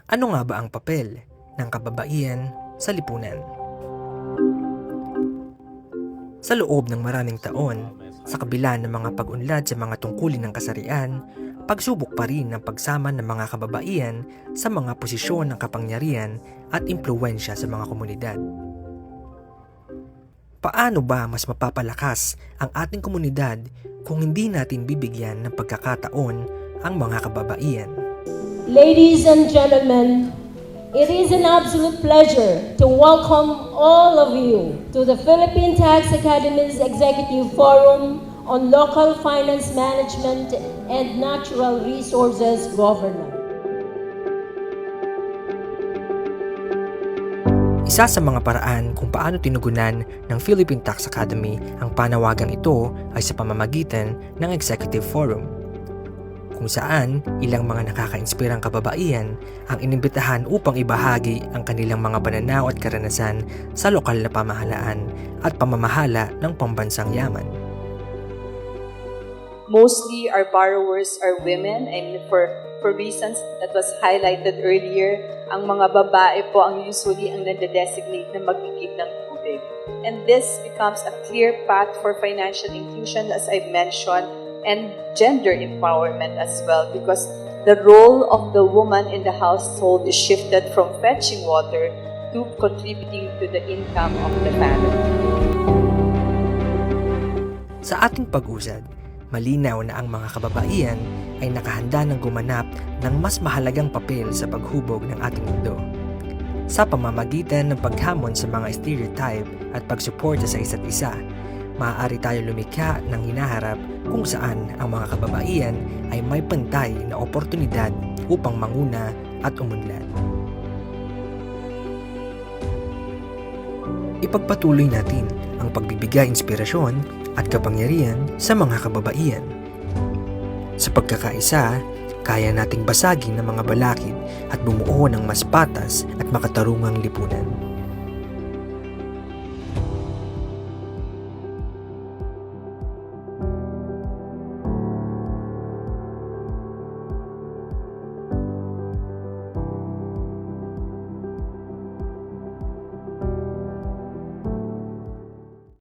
Ano nga ba ang papel ng kababaihan sa lipunan? Sa loob ng maraming taon, sa kabila ng mga pag-unlad sa mga tungkulin ng kasarian, pagsubok pa rin ng pagsama ng mga kababaihan sa mga posisyon ng kapangyarihan at impluwensya sa mga komunidad. Paano ba mas mapapalakas ang ating komunidad kung hindi natin bibigyan ng pagkakataon ang mga kababaihan? Ladies and gentlemen, it is an absolute pleasure to welcome all of you to the Philippine Tax Academy's Executive Forum on Local Finance Management and Natural Resources Governance. Isa sa mga paraan kung paano tinugunan ng Philippine Tax Academy ang panawagang ito ay sa pamamagitan ng Executive Forum, kung saan ilang mga nakaka-inspirang kababaihan ang inimbitahan upang ibahagi ang kanilang mga pananaw at karanasan sa lokal na pamahalaan at pamamahala ng pambansang yaman. Mostly our borrowers are women, and for reasons that was highlighted earlier, ang mga babae po ang usually ang nade-designate na magkikip ng tubig. And this becomes a clear path for financial inclusion, as I've mentioned, and gender empowerment as well, because the role of the woman in the household is shifted from fetching water to contributing to the income of the family. Sa ating pag-usad, malinaw na ang mga kababaihan ay nakahanda ng gumanap ng mas mahalagang papel sa paghubog ng ating mundo. Sa pamamagitan ng paghamon sa mga stereotype at pagsuporta sa isa't isa, maaari tayo lumikha ng hinaharap kung saan ang mga kababaihan ay may pantay na oportunidad upang manguna at umunlad. Ipagpatuloy natin ang pagbibigay inspirasyon at kapangyarihan sa mga kababaihan. Sa pagkakaisa, kaya nating basagin ng mga balakid at bumuo ng mas patas at makatarungang lipunan.